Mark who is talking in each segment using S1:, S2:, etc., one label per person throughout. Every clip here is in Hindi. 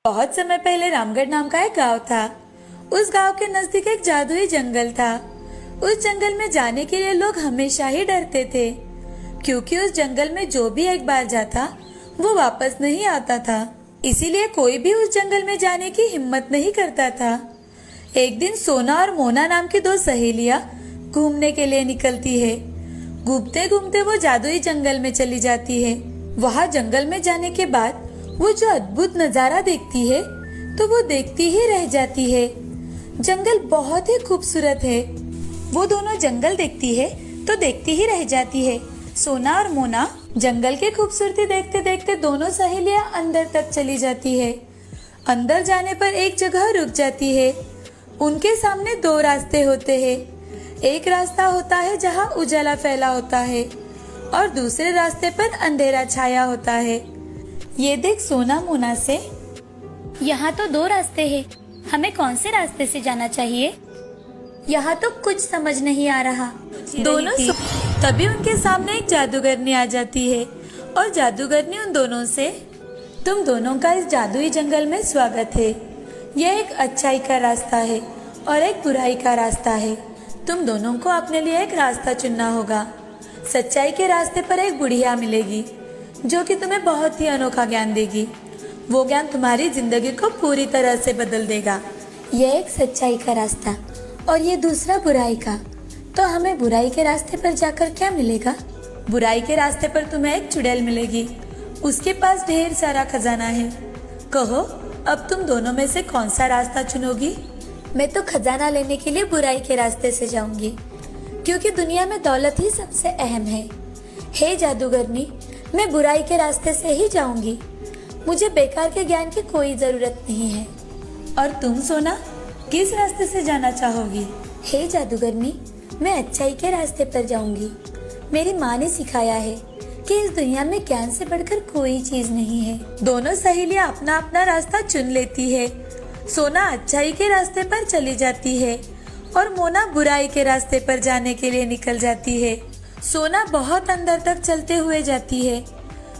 S1: बहुत समय पहले रामगढ़ नाम का एक गांव था। उस गांव के नजदीक एक जादुई जंगल था। उस जंगल में जाने के लिए लोग हमेशा ही डरते थे, क्योंकि उस जंगल में जो भी एक बार जाता वो वापस नहीं आता था। इसीलिए कोई भी उस जंगल में जाने की हिम्मत नहीं करता था। एक दिन सोना और मोना नाम की दो सहेलियां घूमने के लिए निकलती है। घूमते घूमते वो जादुई जंगल में चली जाती है। वहाँ जंगल में जाने के बाद वो जो अद्भुत नजारा देखती है तो वो देखती ही रह जाती है। जंगल बहुत ही खूबसूरत है। वो दोनों जंगल देखती है तो देखती ही रह जाती है। सोना और मोना जंगल की खूबसूरती देखते देखते दोनों सहेलियां अंदर तक चली जाती है। अंदर जाने पर एक जगह रुक जाती है। उनके सामने दो रास्ते होते हैं। एक रास्ता होता है जहाँ उजाला फैला होता है और दूसरे रास्ते पर अंधेरा छाया होता है। ये देख सोना मोना से,
S2: यहाँ तो दो रास्ते हैं, हमें कौन से रास्ते से जाना चाहिए? यहाँ तो कुछ समझ नहीं आ रहा।
S1: दोनों तभी उनके सामने एक जादूगरनी आ जाती है और जादूगरनी उन दोनों से, तुम दोनों का इस जादुई जंगल में स्वागत है। यह एक अच्छाई का रास्ता है और एक बुराई का रास्ता है। तुम दोनों को अपने लिए एक रास्ता चुनना होगा। सच्चाई के रास्ते पर एक बुढ़िया मिलेगी जो कि तुम्हें बहुत ही अनोखा ज्ञान देगी। वो ज्ञान तुम्हारी जिंदगी को पूरी तरह से बदल देगा।
S2: यह एक सच्चाई का रास्ता और ये दूसरा बुराई का। तो हमें बुराई के रास्ते पर जाकर क्या मिलेगा?
S1: बुराई के रास्ते पर तुम्हें एक चुड़ैल मिलेगी। उसके पास ढेर सारा खजाना है। कहो, अब तुम दोनों में से कौन सा रास्ता चुनोगी?
S2: मैं तो खजाना लेने के लिए बुराई के रास्ते से जाऊंगी, क्योंकि दुनिया में दौलत ही सबसे अहम है। हे जादूगरनी, मैं बुराई के रास्ते से ही जाऊंगी। मुझे बेकार के ज्ञान की कोई जरूरत नहीं है।
S1: और तुम सोना, किस रास्ते से जाना चाहोगी?
S2: हे जादूगरनी, मैं अच्छाई के रास्ते पर जाऊंगी। मेरी माँ ने सिखाया है कि इस दुनिया में ज्ञान से बढ़कर कोई चीज नहीं है।
S1: दोनों सहेलियां अपना अपना रास्ता चुन लेती है। सोना अच्छाई के रास्ते पर चली जाती है और मोना बुराई के रास्ते पर जाने के लिए निकल जाती है। सोना बहुत अंदर तक चलते हुए जाती है।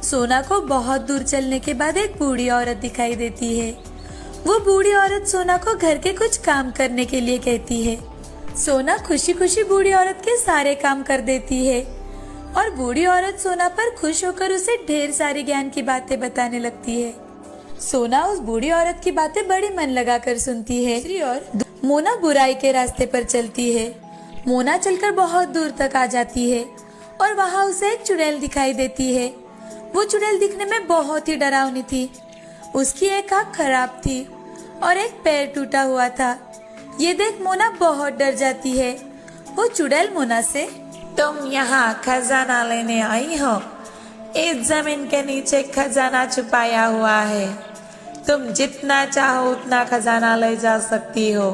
S1: सोना को बहुत दूर चलने के बाद एक बूढ़ी औरत दिखाई देती है। वो बूढ़ी औरत सोना को घर के कुछ काम करने के लिए कहती है। सोना खुशी खुशी बूढ़ी औरत के सारे काम कर देती है और बूढ़ी औरत सोना पर खुश होकर उसे ढेर सारी ज्ञान की बातें बताने लगती है। सोना उस बूढ़ी औरत की बातें बड़ी मन लगाकर सुनती है। दूसरी ओर मोना बुराई के रास्ते पर चलती है। मोना चलकर बहुत दूर तक आ जाती है और वहाँ उसे एक चुड़ैल दिखाई देती है। वो चुड़ैल दिखने में बहुत ही डरावनी थी। उसकी एक आँख खराब थी और एक पैर टूटा हुआ था। ये देख मोना बहुत डर जाती है। वो चुड़ैल मोना से,
S3: तुम यहाँ खजाना लेने आई हो? इस जमीन के नीचे खजाना छुपाया हुआ है। तुम जितना चाहो उतना खजाना ले जा सकती हो,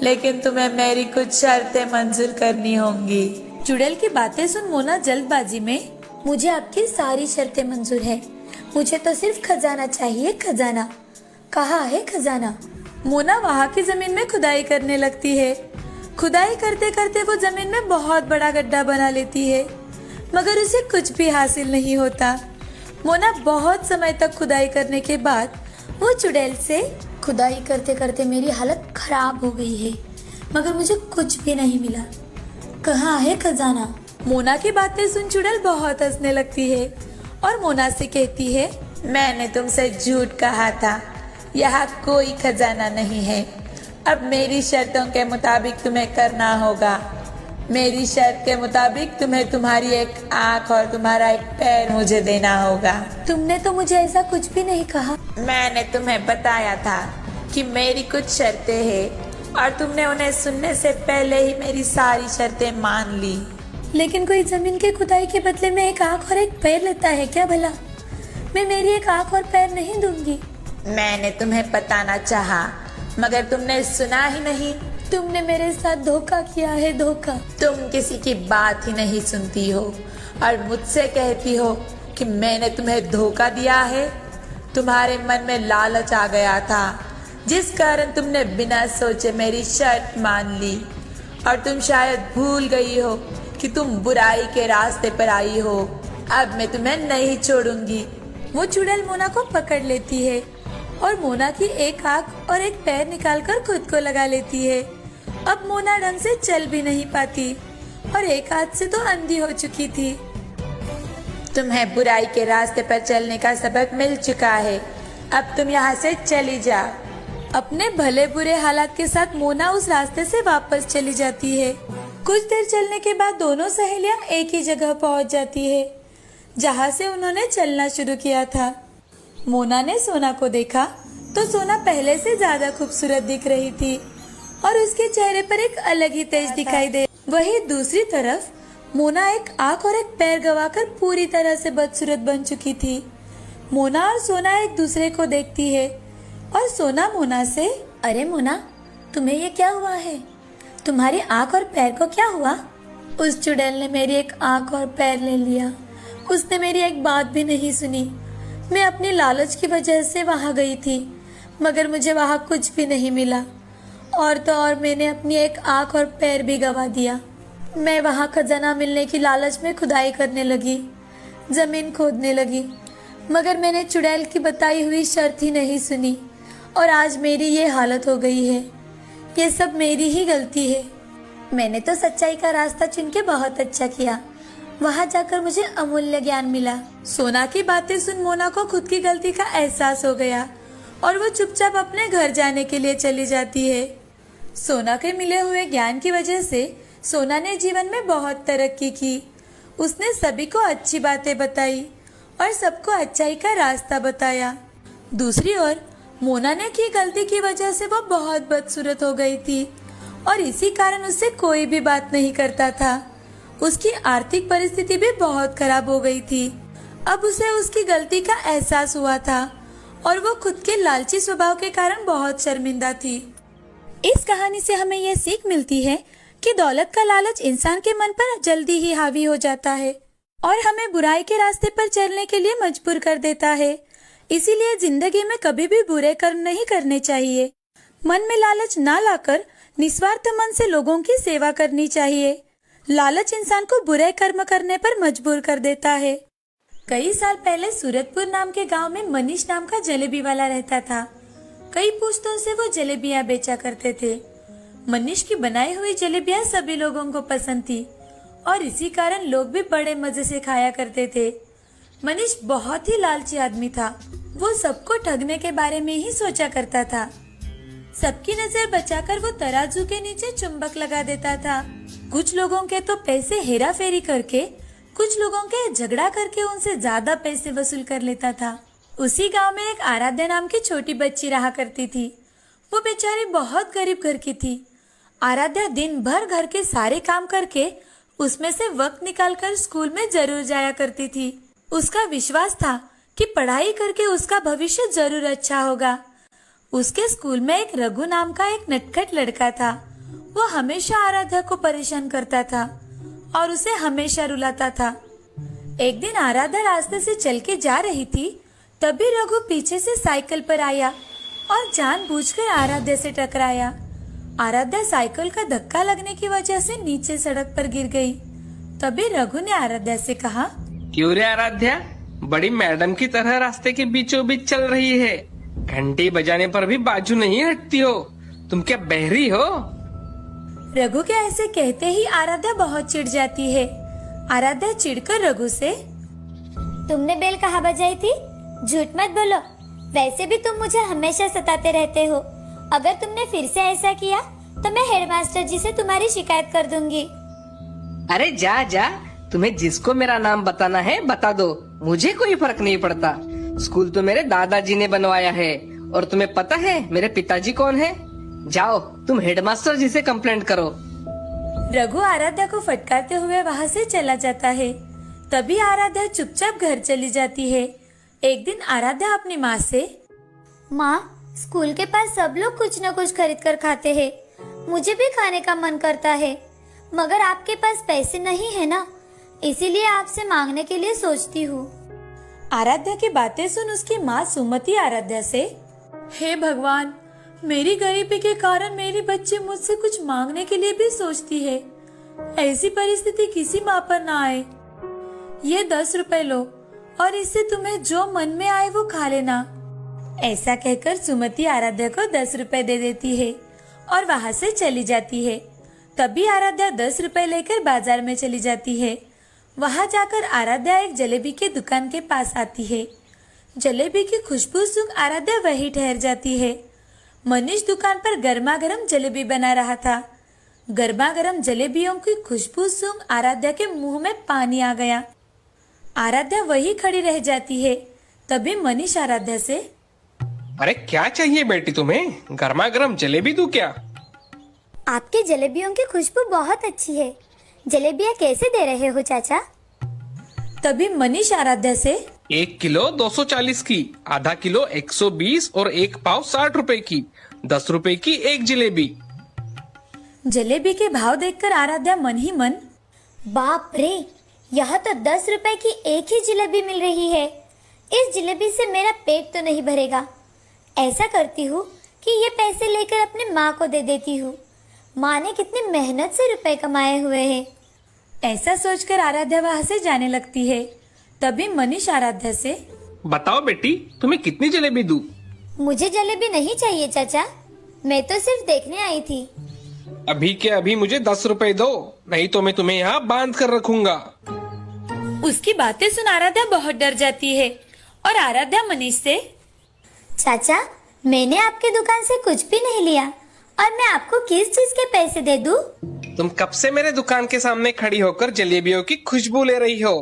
S3: लेकिन तुम्हें मेरी कुछ शर्तें मंजूर करनी होंगी।
S1: चुड़ैल की बातें सुन मोना जल्दबाजी में,
S2: मुझे आपकी सारी शर्तें मंजूर है। मुझे तो सिर्फ खजाना चाहिए, खजाना। कहाँ है खजाना?
S1: मोना वहाँ की जमीन में खुदाई करने लगती है। खुदाई करते करते वो जमीन में बहुत बड़ा गड्ढा बना लेती है, मगर उसे कुछ भी हासिल नहीं होता। मोना बहुत समय तक खुदाई करने के बाद वो चुड़ैल से,
S2: खुदाई करते करते मेरी हालत खराब हो गई है, मगर मुझे कुछ भी नहीं मिला। कहाँ है खजाना?
S1: मोना की बातें सुन चुड़ैल बहुत हंसने लगती है और मोना से कहती है,
S3: मैंने तुमसे झूठ कहा था। यहाँ कोई खजाना नहीं है। अब मेरी शर्तों के मुताबिक तुम्हें करना होगा। मेरी शर्त के मुताबिक तुम्हें तुम्हारी एक आँख और तुम्हारा एक पैर मुझे देना होगा।
S2: तुमने तो मुझे ऐसा कुछ भी नहीं कहा।
S3: मैंने तुम्हें बताया था कि मेरी कुछ शर्तें हैं और तुमने उन्हें सुनने से पहले ही मेरी सारी शर्तें मान ली।
S2: लेकिन कोई जमीन की खुदाई के बदले में एक आँख और एक पैर लेता है क्या भला? मैं मेरी एक आँख और पैर नहीं दूंगी।
S3: मैंने तुम्हें बताना चाहा, मगर तुमने सुना ही नहीं।
S2: तुमने मेरे साथ धोखा किया है, धोखा।
S3: तुम किसी की बात ही नहीं सुनती हो और मुझसे कहती हो कि मैंने तुम्हें धोखा दिया है। तुम्हारे मन में लालच आ गया था, जिस कारण तुमने बिना सोचे मेरी शर्त मान ली और तुम शायद भूल गई हो कि तुम बुराई के रास्ते पर आई हो। अब मैं तुम्हें नहीं छोड़ूंगी।
S1: वो चुड़ैल मोना को पकड़ लेती है और मोना की एक आंख और एक पैर निकालकर खुद को लगा लेती है। अब मोना ढंग से चल भी नहीं पाती और एक हाथ से तो अंधी हो चुकी थी।
S3: तुम्हें बुराई के रास्ते पर चलने का सबक मिल चुका है, अब तुम यहाँ से चली जाओ।
S1: अपने भले बुरे हालात के साथ मोना उस रास्ते से वापस चली जाती है। कुछ देर चलने के बाद दोनों सहेलियां एक ही जगह पहुंच जाती है जहां से उन्होंने चलना शुरू किया था। मोना ने सोना को देखा तो सोना पहले से ज्यादा खूबसूरत दिख रही थी और उसके चेहरे पर एक अलग ही तेज दिखाई दे। वहीं दूसरी तरफ मोना एक आंख और एक पैर गंवाकर पूरी तरह से बदसूरत बन चुकी थी। मोना और सोना एक दूसरे को देखती है और सोना मोना से,
S2: अरे मोना, तुम्हें ये क्या हुआ है? तुम्हारी आंख और पैर को क्या हुआ?
S1: उस चुड़ैल ने मेरी एक आंख और पैर ले लिया। उसने मेरी एक बात भी नहीं सुनी। मैं अपनी लालच की वजह से वहां गई थी, मगर मुझे वहां कुछ भी नहीं मिला। और तो और मैंने अपनी एक आंख और पैर भी गंवा दिया। मैं वहां खजाना मिलने की लालच में खुदाई करने लगी, जमीन खोदने लगी, मगर मैंने चुड़ैल की बताई हुई शर्त ही नहीं सुनी और आज मेरी ये हालत हो गई है। ये सब मेरी ही गलती है।
S2: मैंने तो सच्चाई का रास्ता चुन के बहुत अच्छा किया। वहां जाकर मुझे अमूल्य ज्ञान मिला।
S1: सोना की बातें सुन मोना को खुद की गलती का एहसास हो गया और वो चुपचाप अपने घर जाने के लिए चली जाती है। सोना के मिले हुए ज्ञान की वजह से सोना ने जीवन में बहुत तरक्की की। उसने सभी को अच्छी बातें बताई और सबको अच्छाई का रास्ता बताया। दूसरी ओर मोना ने की गलती की वजह से वो बहुत बदसूरत हो गई थी और इसी कारण उससे कोई भी बात नहीं करता था। उसकी आर्थिक परिस्थिति भी बहुत खराब हो गई थी। अब उसे उसकी गलती का एहसास हुआ था और वो खुद के लालची स्वभाव के कारण बहुत शर्मिंदा थी। इस कहानी से हमें यह सीख मिलती है कि दौलत का लालच इंसान के मन पर जल्दी ही हावी हो जाता है और हमें बुराई के रास्ते पर चलने के लिए मजबूर कर देता है। इसीलिए जिंदगी में कभी भी बुरे कर्म नहीं करने चाहिए। मन में लालच ना लाकर निस्वार्थ मन से लोगों की सेवा करनी चाहिए। लालच इंसान को बुरे कर्म करने पर मजबूर कर देता है। कई साल पहले सूरतपुर नाम के गांव में मनीष नाम का जलेबी वाला रहता था। कई पुश्तों से वो जलेबियां बेचा करते थे। मनीष की बनाई हुई जलेबियां सभी लोगों को पसंद थी और इसी कारण लोग भी बड़े मजे से खाया करते थे। मनीष बहुत ही लालची आदमी था। वो सबको ठगने के बारे में ही सोचा करता था। सबकी नजर बचाकर वो तराजू के नीचे चुंबक लगा देता था। कुछ लोगों के तो पैसे हेरा फेरी करके, कुछ लोगों के झगड़ा करके उनसे ज्यादा पैसे वसूल कर लेता था। उसी गांव में एक आराध्या नाम की छोटी बच्ची रहा करती थी। वो बेचारी बहुत गरीब घर की थी। आराध्या दिन भर घर के सारे काम करके उसमें से वक्त निकालकर स्कूल में जरूर जाया करती थी। उसका विश्वास था कि पढ़ाई करके उसका भविष्य जरूर अच्छा होगा। उसके स्कूल में एक रघु नाम का एक नटखट लड़का था। वो हमेशा आराध्या को परेशान करता था और उसे हमेशा रुलाता था। एक दिन आराध्या रास्ते से चल के जा रही थी, तभी रघु पीछे से साइकिल पर आया और जानबूझकर आराध्या से टकराया। आराध्या साइकिल का धक्का लगने की वजह से नीचे सड़क पर गिर गई। तभी रघु ने आराध्या से कहा,
S4: क्यों रे आराध्या, बड़ी मैडम की तरह रास्ते के बीचों बीच चल रही है। घंटी बजाने पर भी बाजू नहीं हटती हो। तुम क्या बहरी हो?
S1: रघु के ऐसे कहते ही आराध्या बहुत चिढ़ जाती है। आराध्या चिढ़कर रघु से,
S2: तुमने बेल कहाँ बजाई थी? झूठ मत बोलो। वैसे भी तुम मुझे हमेशा सताते रहते हो। अगर तुमने फिर से ऐसा किया तो मैं हेडमास्टर जी से तुम्हारी शिकायत कर दूंगी।
S4: अरे जा जा, तुम्हें जिसको मेरा नाम बताना है बता दो, मुझे कोई फर्क नहीं पड़ता। स्कूल तो मेरे दादाजी ने बनवाया है और तुम्हें पता है मेरे पिताजी कौन है? जाओ तुम हेडमास्टर जी से कंप्लेंट करो।
S1: रघु आराध्या को फटकारते हुए वहाँ से चला जाता है। तभी आराध्या चुपचाप घर चली जाती है। एक दिन आराध्या अपनी माँ से,
S2: माँ, स्कूल के पास सब लोग कुछ न कुछ खरीद कर खाते हैं। मुझे भी खाने का मन करता है, मगर आपके पास पैसे नहीं है ना, इसीलिए आपसे मांगने के लिए सोचती हूँ।
S1: आराध्या की बातें सुन उसकी माँ सुमति आराध्या से, हे भगवान, मेरी गरीबी के कारण मेरी बच्ची मुझसे कुछ मांगने के लिए भी सोचती है। ऐसी परिस्थिति किसी माँ पर ना आए। ये 10 रुपए लो और इससे तुम्हें जो मन में आए वो खा लेना। ऐसा कहकर सुमति आराध्या को 10 रुपए दे देती है और वहां से चली जाती है। तभी आराध्या 10 रुपए लेकर बाजार में चली जाती है। वहां जाकर आराध्या एक जलेबी की दुकान के पास आती है। जलेबी की खुशबू सूंघ आराध्या वहीं ठहर जाती है। मनीष दुकान पर गर्मा गर्म जलेबी बना रहा था। गर्मा गर्म जलेबियों की खुशबू सूंघ आराध्या के मुंह में पानी आ गया। आराध्या वहीं खड़ी रह जाती है। तभी मनीष आराध्या से,
S5: अरे क्या चाहिए बेटी तुम्हें? गर्मा गर्म जलेबी दूं क्या?
S2: आपकी जलेबियों की खुशबू बहुत अच्छी है। जलेबियाँ कैसे दे रहे हो चाचा?
S1: तभी मनीष आराध्या से,
S5: 1 किलो 240 की, आधा किलो 120 और 1 पाव 60 रुपए की, 10 रुपए की एक जलेबी।
S1: जलेबी के भाव देखकर आराध्या मन ही मन,
S2: बाप रे, यहाँ तो 10 रुपए की एक ही जलेबी मिल रही है। इस जलेबी से मेरा पेट तो नहीं भरेगा। ऐसा करती हूँ कि ये पैसे लेकर अपने माँ को दे देती हूँ। माँ ने कितनी मेहनत से रुपए कमाए हुए हैं।
S1: ऐसा सोचकर आराध्या वहां से जाने लगती है। तभी मनीष आराध्या से,
S5: बताओ बेटी तुम्हें कितनी जलेबी दूं?
S2: मुझे जलेबी नहीं चाहिए चाचा, मैं तो सिर्फ देखने आई थी।
S5: अभी के अभी मुझे 10 रुपए दो, नहीं तो मैं तुम्हें यहाँ बांध कर रखूंगा।
S1: उसकी बातें सुन आराध्या बहुत डर जाती है और आराध्या मनीष से,
S2: चाचा, मैंने आपकी दुकान से कुछ भी नहीं लिया और मैं आपको किस चीज के पैसे दे दूं?
S5: तुम कब से मेरे दुकान के सामने खड़ी होकर जलेबियों की खुशबू ले रही हो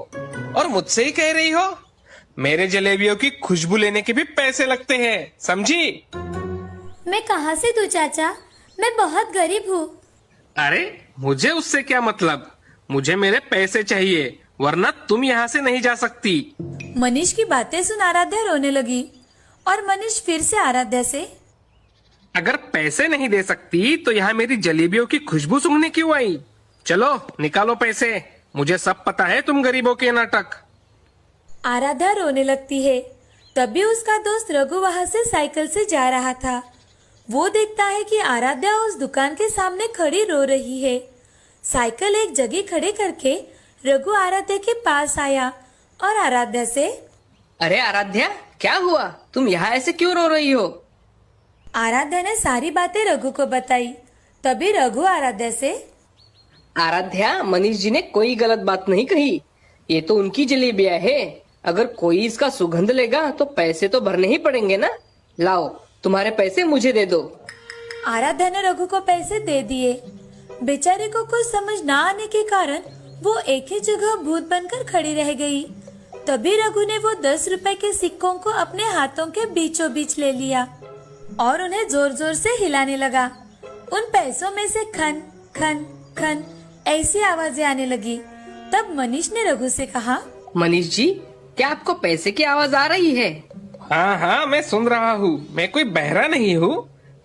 S5: और मुझसे ही कह रही हो मेरे जलेबियों की खुशबू लेने के भी पैसे लगते हैं, समझी?
S2: मैं कहाँ से दूं चाचा, मैं बहुत गरीब हूँ।
S5: अरे मुझे उससे क्या मतलब, मुझे मेरे पैसे चाहिए वरना तुम यहाँ से नहीं जा सकती।
S1: मनीष की बातें सुन आराध्या रोने लगी और मनीष फिर से आराध्या से,
S5: अगर पैसे नहीं दे सकती तो यहाँ मेरी जलेबियों की खुशबू सूंघने क्यों आई? चलो निकालो पैसे, मुझे सब पता है तुम गरीबों के नाटक।
S1: आराध्या रोने लगती है। तभी उसका दोस्त रघु वहां से साइकिल से जा रहा था। वो देखता है कि आराध्या उस दुकान के सामने खड़ी रो रही है। साइकिल एक जगह खड़े करके रघु आराध्या के पास आया और आराध्या से,
S4: अरे आराध्या, क्या हुआ? तुम यहाँ ऐसे क्यों रो रही हो?
S1: आराध्या ने सारी बातें रघु को बताई। तभी रघु आराध्या से,
S4: आराध्या, मनीष जी ने कोई गलत बात नहीं कही। ये तो उनकी जलेबियाँ है। अगर कोई इसका सुगंध लेगा तो पैसे तो भरने ही पड़ेंगे ना। लाओ, तुम्हारे पैसे मुझे दे दो।
S1: आराध्या ने रघु को पैसे दे दिए। बेचारे को कुछ समझ ना आने के कारण वो एक ही जगह भूत बनकर खड़ी रह गई। तभी रघु ने वो 10 रुपए के सिक्कों को अपने हाथों के बीचों बीच ले लिया और उन्हें जोर जोर से हिलाने लगा। उन पैसों में से खन खन खन ऐसी आवाजें आने लगी। तब मनीष ने रघु से कहा,
S4: मनीष जी, क्या आपको पैसे की आवाज आ रही है?
S5: हाँ हाँ, मैं सुन रहा हूँ, मैं कोई बहरा नहीं हूँ।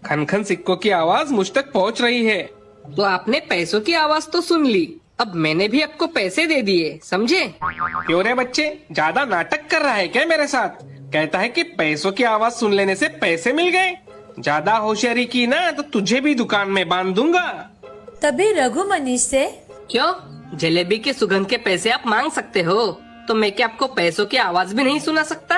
S5: खन खन सिक्कों की आवाज मुझ तक पहुँच रही है।
S4: तो आपने पैसों की आवाज तो सुन ली, अब मैंने भी आपको पैसे दे दिए, समझे?
S5: क्यों रे बच्चे, ज्यादा नाटक कर रहा है क्या मेरे साथ? कहता है कि पैसों की आवाज सुन लेने से पैसे मिल गए। ज्यादा होशियारी की ना तो तुझे भी दुकान में बांध दूंगा।
S1: तभी रघु मनीष से,
S4: क्यों? जलेबी के सुगंध के पैसे आप मांग सकते हो, तो मैं क्या आपको पैसों की आवाज भी नहीं सुना सकता?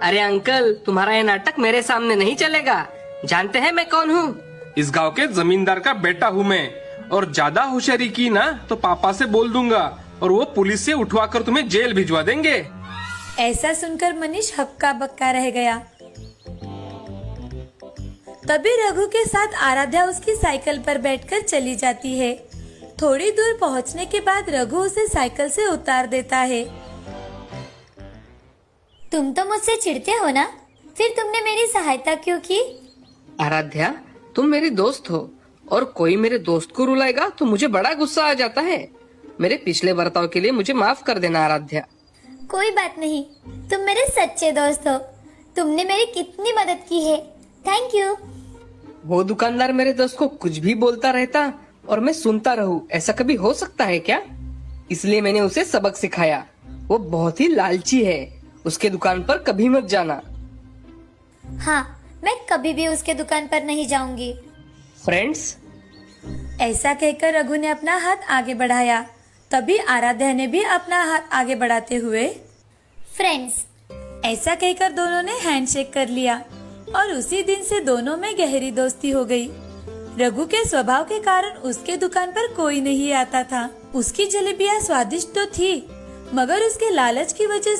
S4: अरे अंकल, तुम्हारा ये नाटक मेरे सामने नहीं चलेगा। जानते हैं मैं कौन हूँ?
S5: इस गांव के जमींदार का बेटा हूँ मैं, और ज्यादा होशियारी की ना तो पापा से बोल दूंगा और वो पुलिस से उठवाकर तुम्हें जेल भिजवा देंगे।
S1: ऐसा सुनकर मनीष हक्का बक्का रह गया। तभी रघु के साथ आराध्या उसकी साइकिल पर बैठकर चली जाती है। थोड़ी दूर पहुंचने के बाद रघु उसे साइकिल से उतार देता है।
S2: तुम तो मुझसे चिढ़ते हो ना, फिर तुमने मेरी सहायता क्यों की?
S4: आराध्या, तुम मेरी दोस्त हो और कोई मेरे दोस्त को रुलाएगा तो मुझे बड़ा गुस्सा आ जाता है। मेरे पिछले बर्ताव के लिए मुझे माफ कर देना आराध्या।
S2: कोई बात नहीं, तुम मेरे सच्चे दोस्त हो। तुमने मेरी कितनी मदद की है, थैंक यू।
S4: वो दुकानदार मेरे दोस्त को कुछ भी बोलता रहता और मैं सुनता रहूं, ऐसा कभी हो सकता है क्या? इसलिए मैंने उसे सबक सिखाया। वो बहुत ही लालची है, उसके दुकान पर कभी मत जाना।
S2: हाँ, मैं कभी भी उसके दुकान पर नहीं जाऊंगी।
S4: फ्रेंड्स,
S1: ऐसा कहकर रघु ने अपना हाथ आगे बढ़ाया। तभी आराध्या ने भी अपना हाथ आगे बढ़ाते हुए,
S2: फ्रेंड्स,
S1: ऐसा कहकर दोनों ने हैंडशेक कर लिया और उसी दिन से दोनों में गहरी दोस्ती हो गई। रघु के स्वभाव के कारण उसके दुकान पर कोई नहीं आता था। उसकी जलेबियाँ स्वादिष्ट तो थी, मगर उसके लालच की वजह